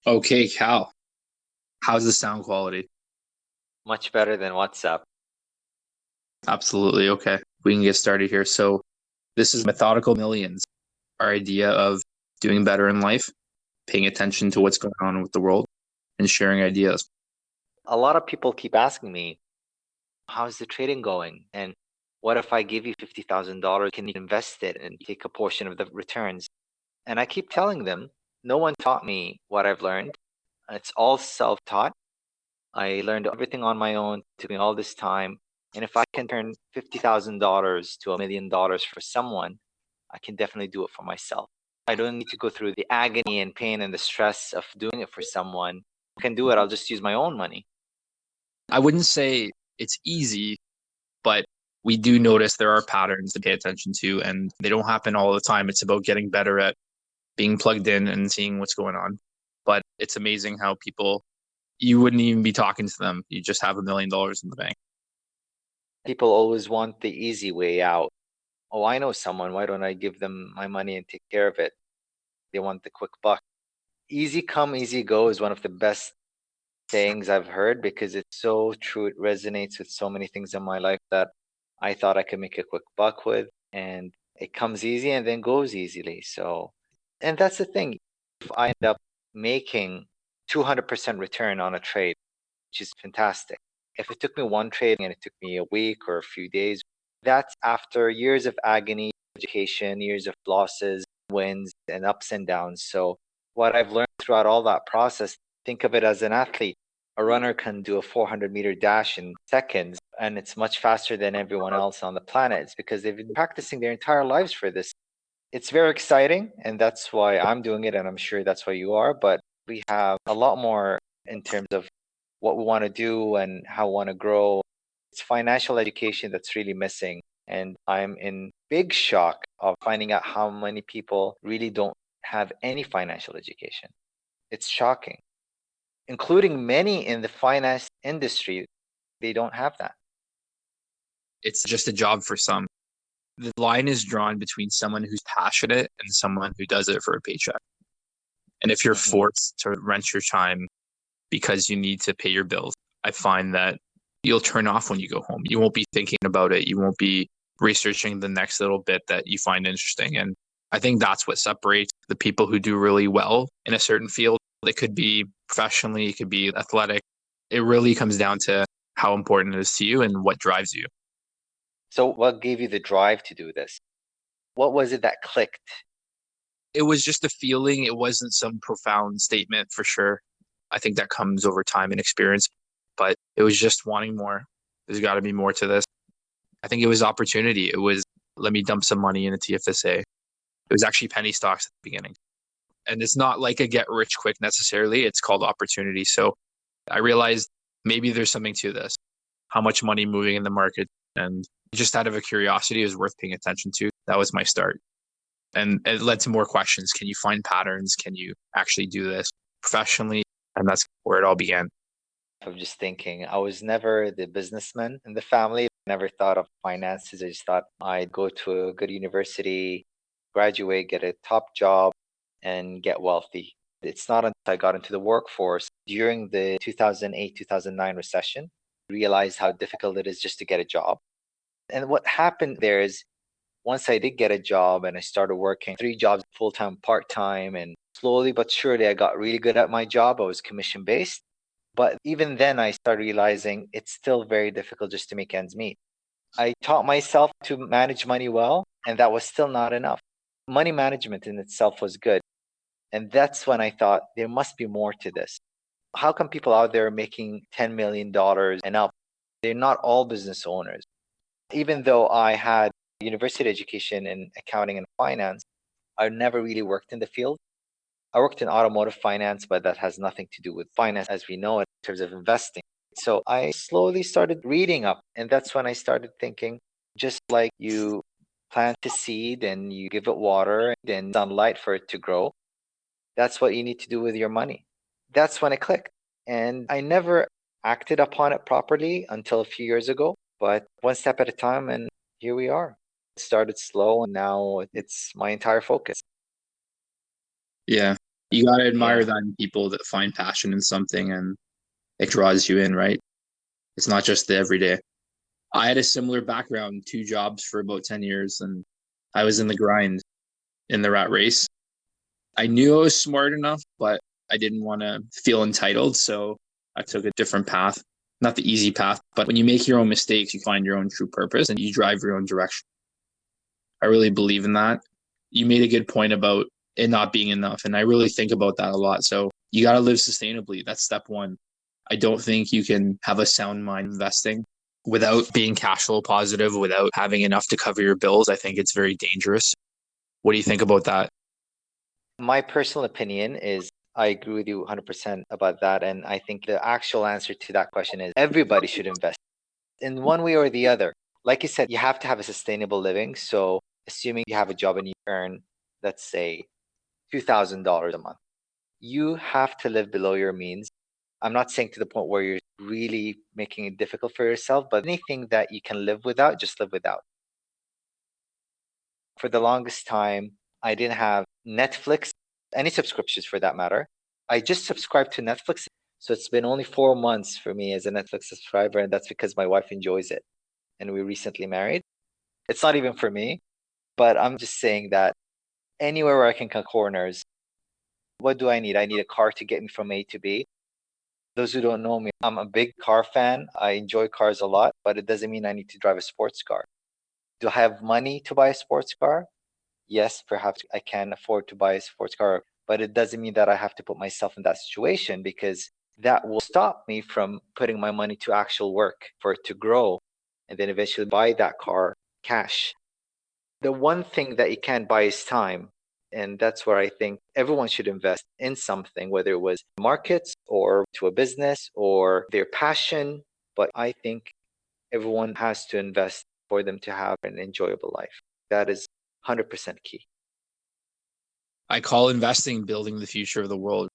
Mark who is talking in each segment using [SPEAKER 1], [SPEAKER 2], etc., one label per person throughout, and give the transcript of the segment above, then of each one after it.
[SPEAKER 1] Okay, Cal, how's the sound quality?
[SPEAKER 2] Much better than WhatsApp.
[SPEAKER 1] Absolutely. Okay. We can get started here. So, this is Methodical Millions, our idea of doing better in life, paying attention to what's going on with the world, and sharing ideas.
[SPEAKER 2] A lot of people keep asking me, how's the trading going? And what if I give you $50,000? Can you invest it and take a portion of the returns? And I keep telling them, no one taught me what I've learned. It's all self-taught. I learned everything on my own. It took me all this time. And if I can turn $50,000 to $1 million for someone, I can definitely do it for myself. I don't need to go through the agony and pain and the stress of doing it for someone. I can do it. I'll just use my own money.
[SPEAKER 1] I wouldn't say it's easy, but we do notice there are patterns to pay attention to, and they don't happen all the time. It's about getting better at being plugged in and seeing what's going on. But it's amazing how people, you wouldn't even be talking to them. You just have $1 million in the bank.
[SPEAKER 2] People always want the easy way out. Oh, I know someone. Why don't I give them my money and take care of it? They want the quick buck. Easy come, easy go is one of the best sayings I've heard because it's so true. It resonates with so many things in my life that I thought I could make a quick buck with. And it comes easy and then goes easily. So, and that's the thing. If I end up making 200% return on a trade, which is fantastic. If it took me one trade and it took me a week or a few days, that's after years of agony, education, years of losses, wins, and ups and downs. So, what I've learned throughout all that process, think of it as an athlete. A runner can do a 400-meter dash in seconds, and it's much faster than everyone else on the planet. It's because they've been practicing their entire lives for this. It's very exciting, and that's why I'm doing it, and I'm sure that's why you are. But we have a lot more in terms of what we want to do and how we want to grow. It's financial education that's really missing. And I'm in big shock of finding out how many people really don't have any financial education. It's shocking, including many in the finance industry. They don't have that.
[SPEAKER 1] It's just a job for some. The line is drawn between someone who's passionate and someone who does it for a paycheck. And if you're
[SPEAKER 2] Hmm.
[SPEAKER 1] forced to rent your time because you need to pay your bills, I find that you'll turn off when you go home. You won't be thinking about it. You won't be researching the next little bit that you find interesting. And I think that's what separates the people who do really well in a certain field. It could be professionally, it could be athletic. It really comes down to how important it is to you and what drives you.
[SPEAKER 2] So, what gave you the drive to do this? What was it that clicked?
[SPEAKER 1] It was just a feeling. It wasn't some profound statement for sure. I think that comes over time and experience, but it was just wanting more. There's got to be more to this. I think it was opportunity. It was let me dump some money into TFSA. It was actually penny stocks at the beginning. And it's not like a get rich quick necessarily. It's called opportunity. So I realized maybe there's something to this. How much money moving in the market. And just out of a curiosity, it was worth paying attention to. That was my start. And it led to more questions. Can you find patterns? Can you actually do this professionally? And that's where it all began.
[SPEAKER 2] I'm just thinking, I was never the businessman in the family. Never thought of finances. I just thought I'd go to a good university, graduate, get a top job, and get wealthy. It's not until I got into the workforce during the 2008, 2009 recession, realized how difficult it is just to get a job. And what happened there is once I did get a job and I started working three jobs, full time, part time, and slowly but surely I got really good at my job. I was commission based. But even then, I started realizing it's still very difficult just to make ends meet. I taught myself to manage money well, and that was still not enough. Money management in itself was good. And that's when I thought there must be more to this. How come people out there making $10 million and up? They're not all business owners. Even though I had university education in accounting and finance, I never really worked in the field. I worked in automotive finance, but that has nothing to do with finance as we know it in terms of investing. So I slowly started reading up, and that's when I started thinking just like you plant a seed and you give it water and sunlight for it to grow, that's what you need to do with your money. That's when it clicked. And I never acted upon it properly until a few years ago, but one step at a time, and here we are. It started slow, and now it's my entire focus.
[SPEAKER 1] Yeah. You got to admire
[SPEAKER 2] Yeah.
[SPEAKER 1] that in people that find passion in something and it draws you in, right? It's not just the everyday. I had a similar background, 2 jobs for about 10 years, and I was in the grind in the rat race. I knew I was smart enough, but I didn't want to feel entitled. So I took a different path, not the easy path, but when you make your own mistakes, you find your own true purpose and you drive your own direction. I really believe in that. You made a good point about it not being enough. And I really think about that a lot. So you got to live sustainably. That's step one. I don't think you can have a sound mind investing without being cash flow positive, without having enough to cover your bills. I think it's very dangerous. What do you think about that?
[SPEAKER 2] My personal opinion is I agree with you 100% about that. And I think the actual answer to that question is everybody should invest in one way or the other. Like you said, you have to have a sustainable living. So, assuming you have a job and you earn, let's say, $2,000 a month, you have to live below your means. I'm not saying to the point where you're really making it difficult for yourself, but anything that you can live without, just live without. For the longest time, I didn't have Netflix, any subscriptions for that matter. I just subscribed to Netflix. So it's been only 4 months for me as a Netflix subscriber, and that's because my wife enjoys it. And we recently married. It's not even for me, but I'm just saying that anywhere where I can cut corners, what do I need? I need a car to get me from A to B. Those who don't know me, I'm a big car fan. I enjoy cars a lot, but it doesn't mean I need to drive a sports car. Do I have money to buy a sports car? Yes, perhaps I can afford to buy a sports car, but it doesn't mean that I have to put myself in that situation because that will stop me from putting my money to actual work for it to grow and then eventually buy that car cash. The one thing that you can't buy is time. And that's where I think everyone should invest in something, whether it was markets or to a business or their passion. But I think everyone has to invest for them to have an enjoyable life. That is 100% key.
[SPEAKER 1] I call investing building the future of the world.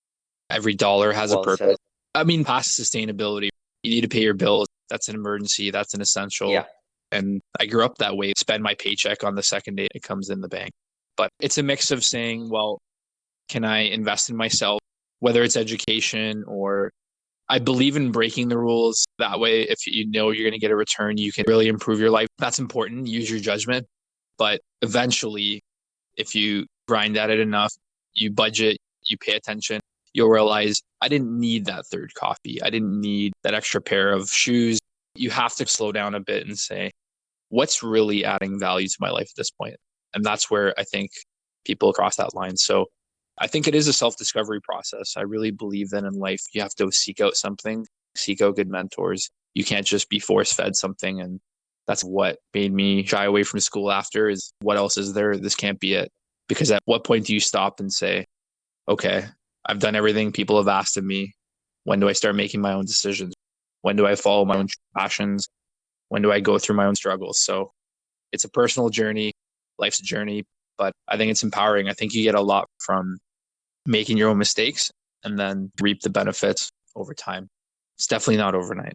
[SPEAKER 1] Every dollar has a
[SPEAKER 2] Well
[SPEAKER 1] purpose.
[SPEAKER 2] said.
[SPEAKER 1] I mean, past sustainability, you need to pay your bills. That's an emergency. That's an essential.
[SPEAKER 2] Yeah,
[SPEAKER 1] And I grew up that way. Spend my paycheck on the second day it comes in the bank. But it's a mix of saying, well, can I invest in myself, whether it's education or I believe in breaking the rules. That way, if you know you're going to get a return, you can really improve your life. That's important. Use your judgment. But eventually, if you grind at it enough, you budget, you pay attention, you'll realize I didn't need that third coffee. I didn't need that extra pair of shoes. You have to slow down a bit and say, what's really adding value to my life at this point? And that's where I think people cross that line. So I think it is a self discovery process. I really believe that in life, you have to seek out something, seek out good mentors. You can't just be force fed something. And that's what made me shy away from school after is what else is there? This can't be it. Because at what point do you stop and say, okay, I've done everything people have asked of me. When do I start making my own decisions? When do I follow my own passions? When do I go through my own struggles? So it's a personal journey, life's a journey, but I think it's empowering. I think you get a lot from making your own mistakes and then reap the benefits over time. It's definitely not overnight.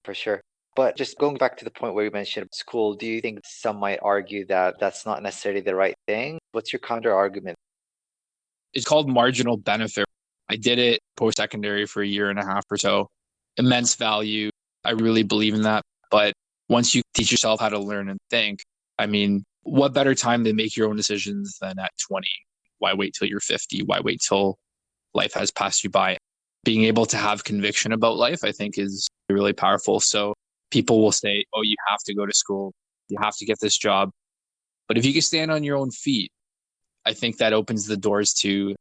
[SPEAKER 2] for sure. But just going back to the point where you mentioned school, do you think some might argue that that's not necessarily the right thing? What's your counter argument?
[SPEAKER 1] It's called marginal benefit. I did it post secondary for a year and a half or so. Immense value. I really believe in that. But once you teach yourself how to learn and think, I mean, what better time to make your own decisions than at 20? Why wait till you're 50? Why wait till life has passed you by? Being able to have conviction about life, I think, is really powerful. So people will say, oh, you have to go to school, you have to get this job. But if you can stand on your own feet, I think that opens the doors to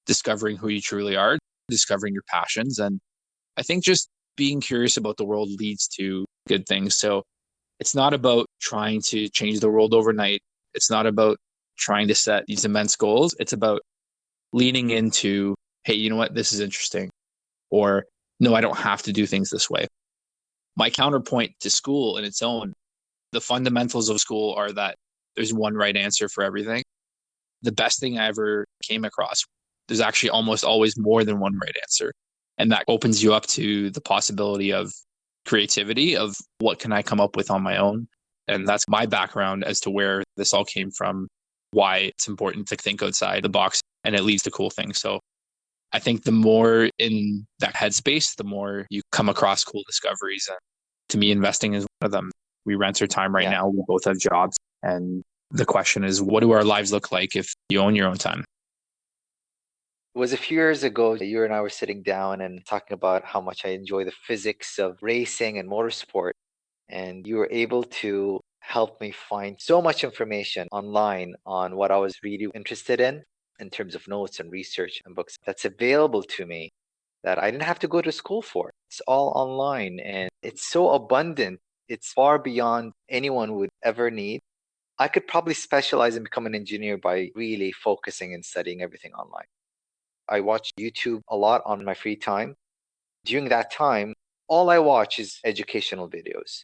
[SPEAKER 1] discovering who you truly are, discovering your passions. And I think just being curious about the world leads to good things. So it's not about trying to change the world overnight. It's not about trying to set these immense goals. It's about leaning into, hey, you know what? This is interesting. Or, no, I don't have to do things this way. My counterpoint to school in its own, the fundamentals of school are that there's one right answer for everything. The best thing I ever came across, there's actually almost always more than one right answer. And that opens you up to the possibility of creativity, of what can I come up with on my own. And that's my background as to where this all came from. why it's important to think outside the box, and it leads to cool things. So I think the more in that headspace, the more you come across cool discoveries. And to me, investing is one of them. We rent our time right
[SPEAKER 2] Yeah.
[SPEAKER 1] now. We both have jobs. And the question is, what do our lives look like if you own your own time?
[SPEAKER 2] It was a few years ago, you and I were sitting down and talking about how much I enjoy the physics of racing and motorsport. And you were able to help me find so much information online on what I was really interested in terms of notes and research and books that's available to me that I didn't have to go to school for. It's all online and it's so abundant. It's far beyond anyone would ever need. I could probably specialize and become an engineer by really focusing and studying everything online. I watch YouTube a lot on my free time. During that time, all I watch is educational videos,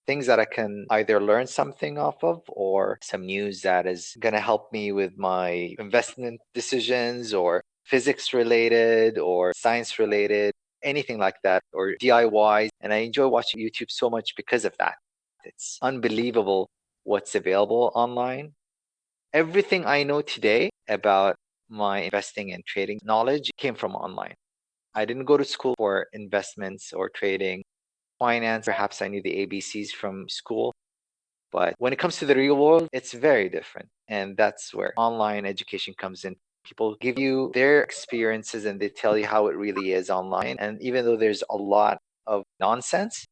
[SPEAKER 2] things that I can either learn something off of or some news that is going to help me with my investment decisions or physics related or science related, anything like that, or DIY. And I enjoy watching YouTube so much because of that. It's unbelievable what's available online. Everything I know today about my investing and trading knowledge came from online. I didn't go to school for investments or trading. Finance, perhaps I knew the ABCs from school. But when it comes to the real world, it's very different. And that's where online education comes in. People give you their experiences and they tell you how it really is online. And even though there's a lot of nonsense,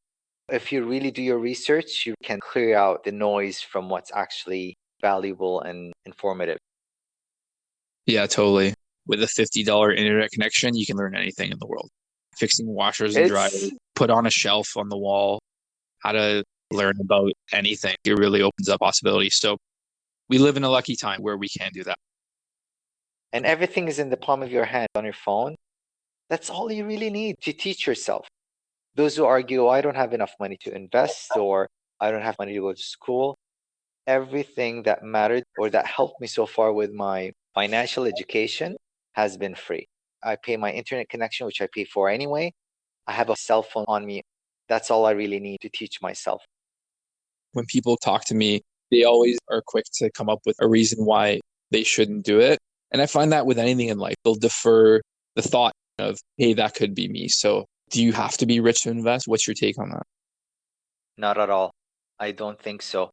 [SPEAKER 2] if you really do your research, you can clear out the noise from what's actually valuable and informative.
[SPEAKER 1] Yeah, totally. With a $50 internet connection, you can learn anything in the world. Fixing washers and dryers,
[SPEAKER 2] It's
[SPEAKER 1] put on a shelf on the wall, how to learn about anything. It really opens up possibilities. So we live in a lucky time where we can do that.
[SPEAKER 2] and everything is in the palm of your hand on your phone. That's all you really need to teach yourself. Those who argue, oh, I don't have enough money to invest or I don't have money to go to school, everything that mattered or that helped me so far with my financial education has been free. I pay my internet connection, which I pay for anyway. I have a cell phone on me. That's all I really need to teach myself.
[SPEAKER 1] When people talk to me, they always are quick to come up with a reason why they shouldn't do it. And I find that with anything in life, they'll defer the thought of, hey, that could be me. So do you have to be rich to invest? What's your take on that?
[SPEAKER 2] Not at all. I don't think so.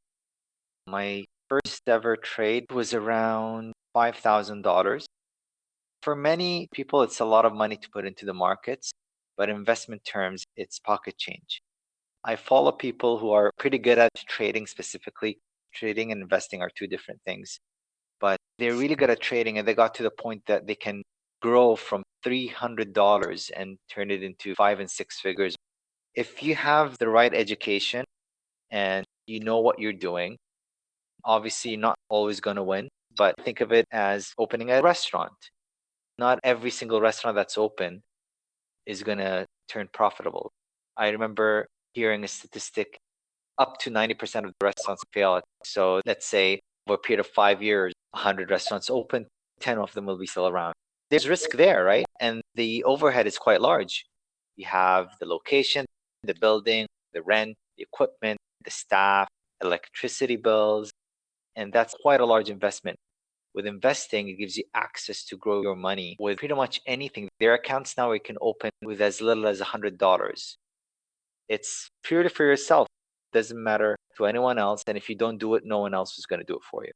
[SPEAKER 2] My first ever trade was around $5,000. For many people, it's a lot of money to put into the markets, but in investment terms, it's pocket change. I follow people who are pretty good at trading specifically. Trading and investing are two different things, but they're really good at trading and they got to the point that they can grow from $300 and turn it into 5 and 6 figures. If you have the right education and you know what you're doing, obviously you're not always going to win, but think of it as opening a restaurant. Not every single restaurant that's open is going to turn profitable. I remember hearing a statistic up to 90% of the restaurants fail. So let's say over a period of 5 years, 100 restaurants open, 10 of them will be still around. There's risk there, right? And the overhead is quite large. You have the location, the building, the rent, the equipment, the staff, electricity bills, and that's quite a large investment. With investing, it gives you access to grow your money with pretty much anything. There are accounts now where you can open with as little as $100. It's purely for yourself. It doesn't matter to anyone else. And if you don't do it, no one else is going to do it for you.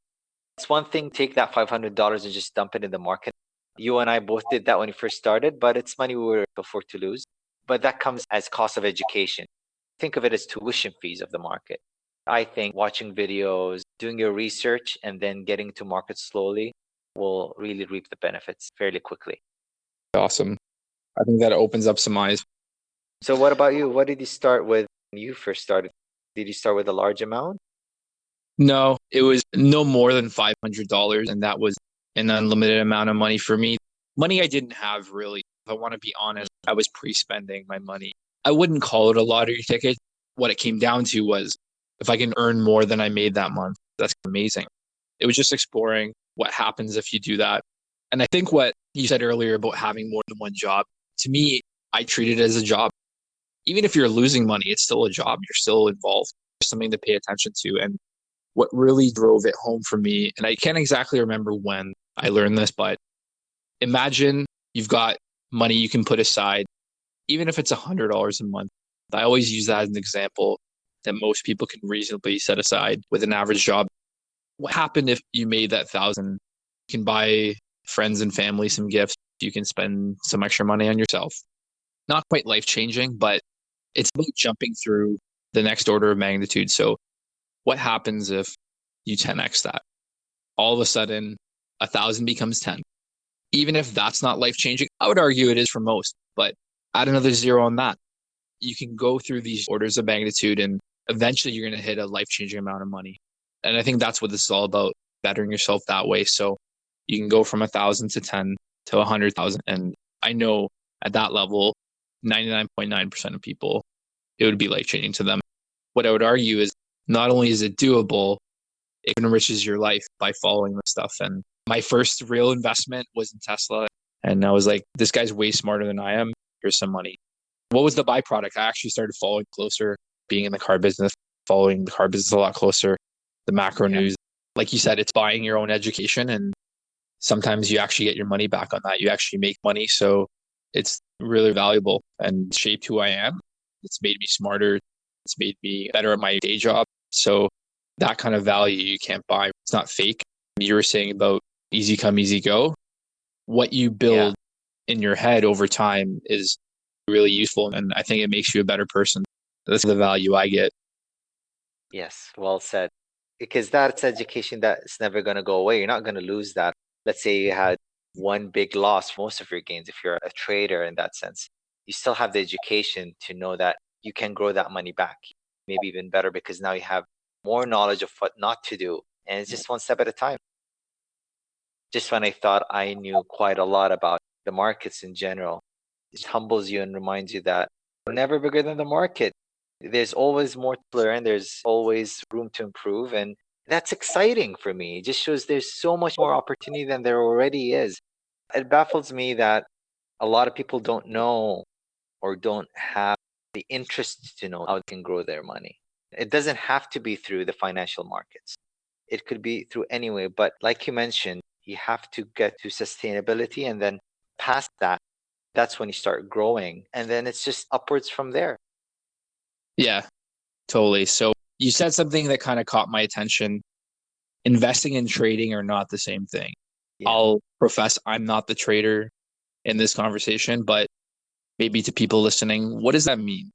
[SPEAKER 2] It's one thing, take that $500 and just dump it in the market. You and I both did that when we first started, but it's money we were afford to lose. But that comes as cost of education. Think of it as tuition fees of the market. I think watching videos, doing your research, and then getting to market slowly will really reap the benefits fairly quickly.
[SPEAKER 1] Awesome. I think that opens up some eyes.
[SPEAKER 2] So what about you? What did you start with when you first started? Did you start with a large amount?
[SPEAKER 1] No, it was no more than $500. And that was an unlimited amount of money for me. Money I didn't have really. If I want to be honest, I was pre-spending my money. I wouldn't call it a lottery ticket. What it came down to was if I can earn more than I made that month, that's amazing. It was just exploring what happens if you do that. And I think what you said earlier about having more than one job, to me, I treat it as a job. Even if you're losing money, it's still a job. You're still involved. There's something to pay attention to. And what really drove it home for me, and I can't exactly remember when I learned this, but imagine you've got money you can put aside, even if it's $100 a month. I always use that as an example that most people can reasonably set aside with an average job. What happened if you made that thousand? You can buy friends and family some gifts. You can spend some extra money on yourself. Not quite life changing, but it's about jumping through the next order of magnitude. So, what happens if you 10x that? All of a sudden, 1,000 becomes 10. Even if that's not life changing, I would argue it is for most, but add another zero on that. You can go through these orders of magnitude and eventually you're going to hit a life changing amount of money. And I think that's what this is all about, bettering yourself that way. So you can go from 1,000 to 10 to 100,000. And I know at that level, 99.9% of people, it would be life changing to them. What I would argue is not only is it doable, it enriches your life by following this stuff. And my first real investment was in Tesla. And I was like, this guy's way smarter than I am. Here's some money. What was the byproduct? I actually started following closer, being in the car business, following the car business a lot closer, the macro news. Like you said, it's buying your own education. And sometimes you actually get your money back on that. You actually make money. So it's really valuable and shaped who I am. It's made me smarter. It's made me better at my day job. So that kind of value you can't buy. It's not fake. You were saying about easy come, easy go. What you build in your head over time is really useful. And I think it makes you a better person. That's the value I get.
[SPEAKER 2] Yes, well said. Because that's education that's never going to go away. You're not going to lose that. Let's say you had one big loss, most of your gains, if you're a trader in that sense, you still have the education to know that you can grow that money back, maybe even better because now you have more knowledge of what not to do. And it's just one step at a time. Just when I thought I knew quite a lot about the markets in general, it humbles you and reminds you that we're never bigger than the market. There's always more to learn. There's always room to improve. And that's exciting for me. It just shows there's so much more opportunity than there already is. It baffles me that a lot of people don't know or don't have the interest to know how they can grow their money. It doesn't have to be through the financial markets. It could be through any way. But like you mentioned, you have to get to sustainability, and then past that, that's when you start growing. And then it's just upwards from there.
[SPEAKER 1] Yeah, totally. So you said something that kind of caught my attention. Investing and trading are not the same thing.
[SPEAKER 2] Yeah.
[SPEAKER 1] I'll profess I'm not the trader in this conversation, but maybe to people listening, what does that mean?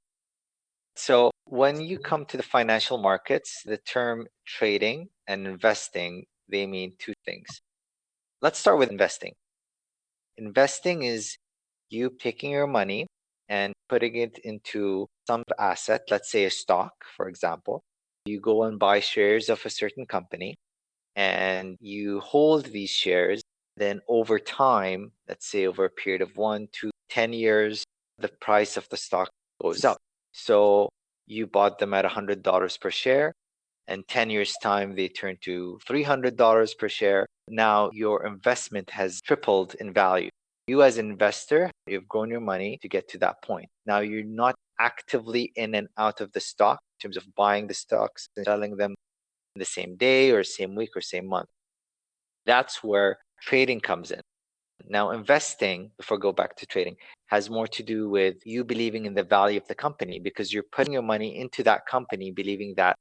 [SPEAKER 2] So when you come to the financial markets, the term trading and investing, they mean two things. Let's start with investing. Investing is you taking your money and putting it into some asset, let's say a stock, for example. You go and buy shares of a certain company and you hold these shares. Then over time, let's say over a period of 1 to 10 years, the price of the stock goes up. So you bought them at $100 per share, and 10 years time, they turn to $300 per share. Now your investment has tripled in value. You as an investor, you've grown your money to get to that point. Now you're not actively in and out of the stock in terms of buying the stocks and selling them in the same day or same week or same month. That's where trading comes in. Now, investing, before I go back to trading, has more to do with you believing in the value of the company because you're putting your money into that company, believing that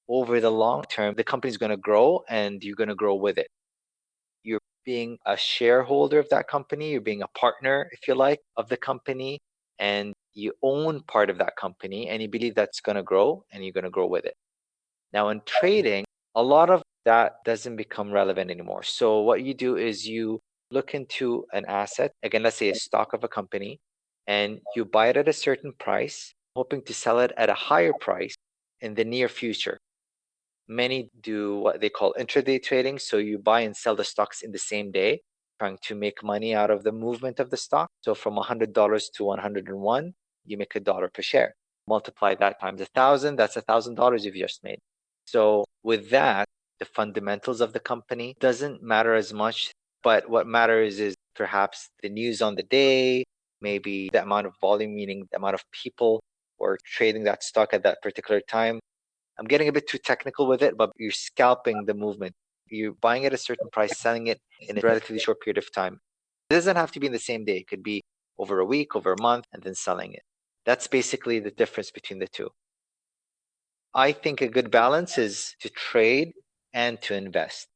[SPEAKER 2] over the long term, the company's going to grow and you're going to grow with it. You're being a shareholder of that company, you're being a partner, if you like, of the company, and you own part of that company and you believe that's going to grow and you're going to grow with it. Now, in trading, a lot of that doesn't become relevant anymore. So what you do is you look into an asset, again, let's say a stock of a company, and you buy it at a certain price, hoping to sell it at a higher price in the near future. Many do what they call intraday trading. So you buy and sell the stocks in the same day, trying to make money out of the movement of the stock. So from $100 to 101, you make $1 per share. Multiply that times 1,000, that's $1,000 you've just made. So with that, the fundamentals of the company doesn't matter as much, but what matters is perhaps the news on the day, maybe the amount of volume, meaning the amount of people who are trading that stock at that particular time. I'm getting a bit too technical with it, but you're scalping the movement. You're buying at a certain price, selling it in a relatively short period of time. It doesn't have to be in the same day. It could be over a week, over a month, and then selling it. That's basically the difference between the two. I think a good balance is to trade and to invest.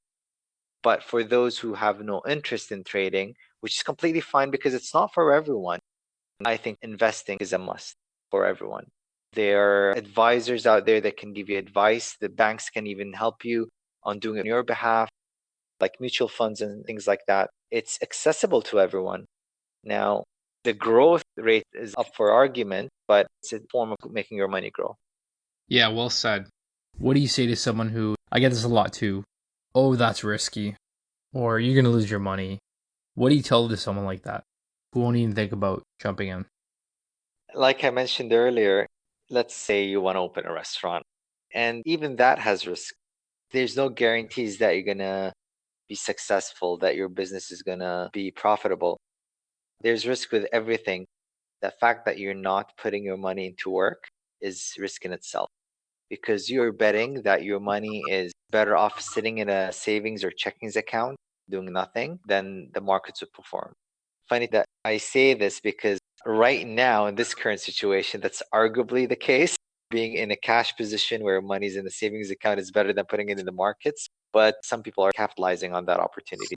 [SPEAKER 2] But for those who have no interest in trading, which is completely fine because it's not for everyone, I think investing is a must for everyone. There are advisors out there that can give you advice. The banks can even help you on doing it on your behalf, like mutual funds and things like that. It's accessible to everyone. Now, the growth rate is up for argument, but it's a form of making your money grow.
[SPEAKER 3] Yeah, well said. What do you say to someone who, I get this a lot too, oh, that's risky, or you're going to lose your money? What do you tell to someone like that who won't even think about jumping in?
[SPEAKER 2] Like I mentioned earlier, let's say you want to open a restaurant, and even that has risk. There's no guarantees that you're going to be successful, that your business is going to be profitable. There's risk with everything. The fact that you're not putting your money into work is risk in itself, because you're betting that your money is better off sitting in a savings or checkings account doing nothing than the markets would perform. Funny that I say this because right now in this current situation, that's arguably the case. Being in a cash position where money's in the savings account is better than putting it in the markets, but some people are capitalizing on that opportunity.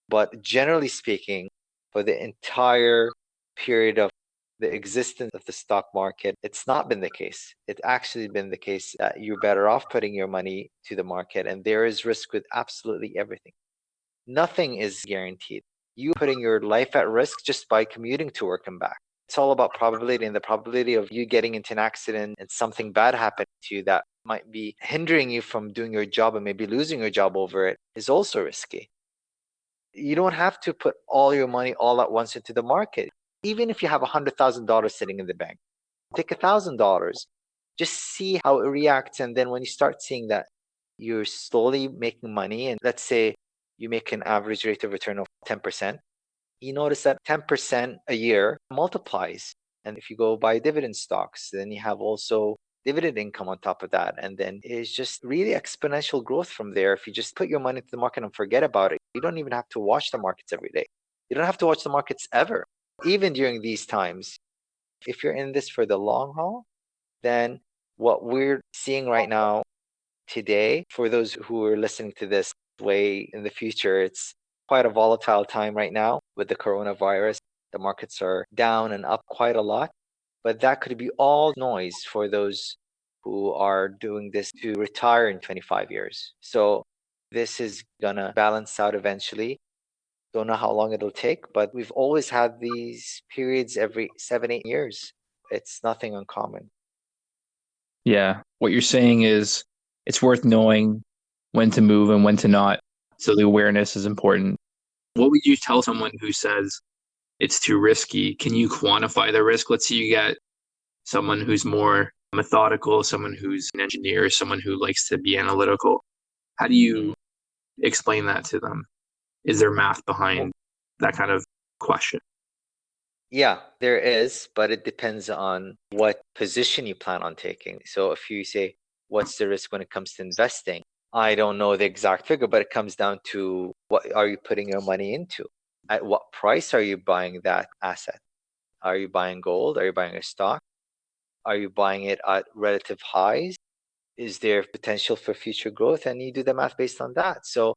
[SPEAKER 2] But generally speaking, for the entire period of the existence of the stock market, it's not been the case. It's actually been the case that you're better off putting your money to the market, and there is risk with absolutely everything. Nothing is guaranteed. You putting your life at risk just by commuting to work and back. It's all about probability, and the probability of you getting into an accident and something bad happening to you that might be hindering you from doing your job and maybe losing your job over it is also risky. You don't have to put all your money all at once into the market. Even if you have $100,000 sitting in the bank, take $1,000, just see how it reacts. And then when you start seeing that you're slowly making money, and let's say you make an average rate of return of 10%, you notice that 10% a year multiplies. And if you go buy dividend stocks, then you have also dividend income on top of that. And then it's just really exponential growth from there. If you just put your money into the market and forget about it, you don't even have to watch the markets every day. You don't have to watch the markets ever. Even during these times, if you're in this for the long haul, then what we're seeing right now today, for those who are listening to this way in the future, it's quite a volatile time right now with the coronavirus. The markets are down and up quite a lot, but that could be all noise for those who are doing this to retire in 25 years. So this is gonna balance out eventually. Don't know how long it'll take, but we've always had these periods every 7-8 years. It's nothing uncommon.
[SPEAKER 1] Yeah. What you're saying is it's worth knowing when to move and when to not. So the awareness is important. What would you tell someone who says it's too risky? Can you quantify the risk? Let's say you get someone who's more methodical, someone who's an engineer, someone who likes to be analytical. How do you explain that to them? Is there math behind that kind of question?
[SPEAKER 2] Yeah, there is, but it depends on what position you plan on taking. So if you say, what's the risk when it comes to investing? I don't know the exact figure, but it comes down to what are you putting your money into? At what price are you buying that asset? Are you buying gold? Are you buying a stock? Are you buying it at relative highs? Is there potential for future growth? And you do the math based on that. So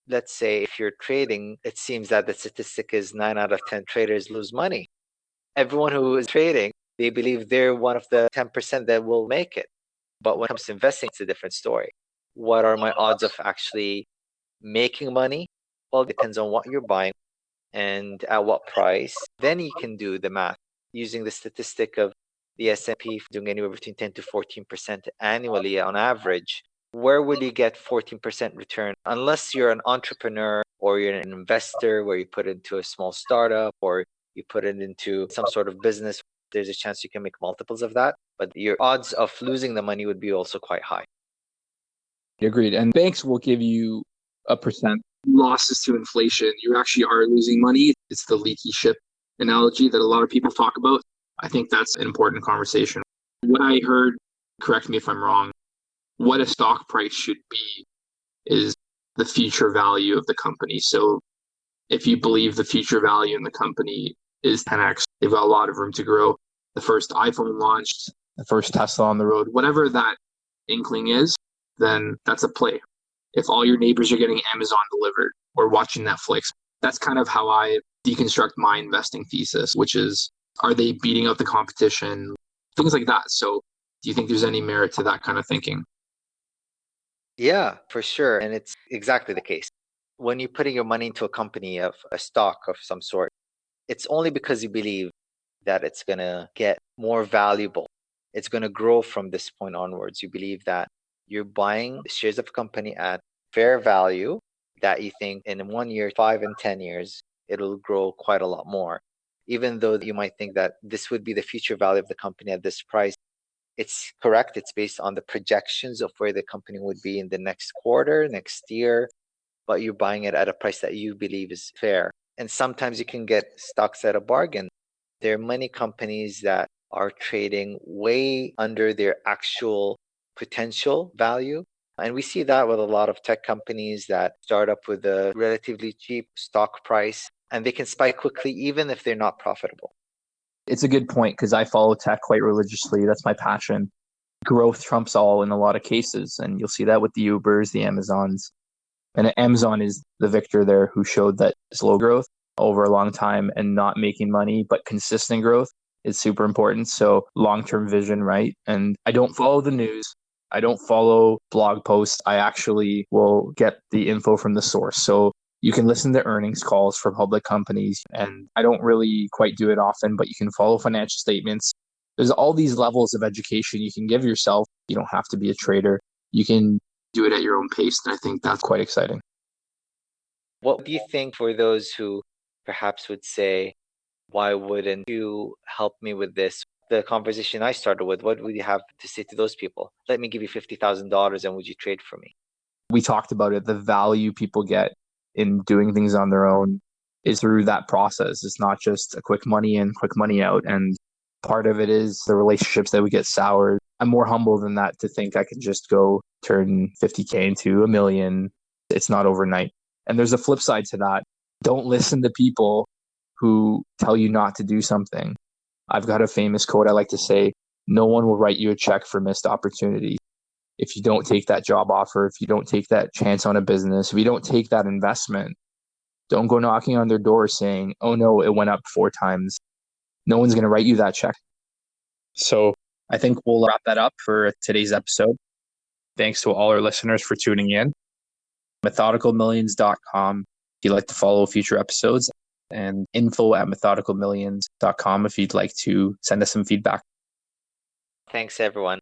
[SPEAKER 2] let's say if you're trading, it seems that the statistic is 9 out of 10 traders lose money. Everyone who is trading, they believe they're one of the 10% that will make it. But when it comes to investing, it's a different story. What are my odds of actually making money? Well, it depends on what you're buying and at what price. Then you can do the math using the statistic of the S&P doing anywhere between 10 to 14% annually on average. Where would you get 14% return? Unless you're an entrepreneur or you're an investor where you put it into a small startup or you put it into some sort of business, there's a chance you can make multiples of that. But your odds of losing the money would be also quite high.
[SPEAKER 1] Agreed. And banks will give you a percent losses to inflation. You actually are losing money. It's the leaky ship analogy that a lot of people talk about. I think that's an important conversation. What I heard, correct me if I'm wrong, what a stock price should be is the future value of the company. So if you believe the future value in the company is 10x, they've got a lot of room to grow. The first iPhone launched, the first Tesla on the road, whatever that inkling is, then that's a play. If all your neighbors are getting Amazon delivered or watching Netflix, that's kind of how I deconstruct my investing thesis, which is, are they beating out the competition? Things like that. So do you think there's any merit to that kind of thinking?
[SPEAKER 2] Yeah, for sure. And it's exactly the case. When you're putting your money into a company of a stock of some sort, it's only because you believe that it's going to get more valuable. It's going to grow from this point onwards. You believe that you're buying shares of a company at fair value that you think in 1 year, 5 and 10 years, it'll grow quite a lot more. Even though you might think that this would be the future value of the company at this price, it's correct. It's based on the projections of where the company would be in the next quarter, next year, but you're buying it at a price that you believe is fair. And sometimes you can get stocks at a bargain. There are many companies that are trading way under their actual potential value. And we see that with a lot of tech companies that start up with a relatively cheap stock price, and they can spike quickly even if they're not profitable.
[SPEAKER 1] It's a good point because I follow tech quite religiously. That's my passion. Growth trumps all in a lot of cases. And you'll see that with the Ubers, the Amazons. And Amazon is the victor there who showed that slow growth over a long time and not making money, but consistent growth is super important. So long-term vision, right? And I don't follow the news. I don't follow blog posts. I actually will get the info from the source. So you can listen to earnings calls from public companies. And I don't really quite do it often, but you can follow financial statements. There's all these levels of education you can give yourself. You don't have to be a trader. You can do it at your own pace. And I think that's quite exciting.
[SPEAKER 2] What do you think for those who perhaps would say, why wouldn't you help me with this? The conversation I started with, what would you have to say to those people? Let me give you $50,000 and would you trade for me?
[SPEAKER 1] We talked about it. The value people get in doing things on their own is through that process. It's not just a quick money in, quick money out. And part of it is the relationships that would get soured. I'm more humble than that to think I can just go turn 50K into $1 million. It's not overnight. And there's a flip side to that. Don't listen to people who tell you not to do something. I've got a famous quote I like to say, no one will write you a check for missed opportunity. If you don't take that job offer, if you don't take that chance on a business, if you don't take that investment, don't go knocking on their door saying, oh no, it went up 4 times. No one's going to write you that check. So I think we'll wrap that up for today's episode. Thanks to all our listeners for tuning in. methodicalmillions.com if you'd like to follow future episodes, and info@methodicalmillions.com if you'd like to send us some feedback.
[SPEAKER 2] Thanks, everyone.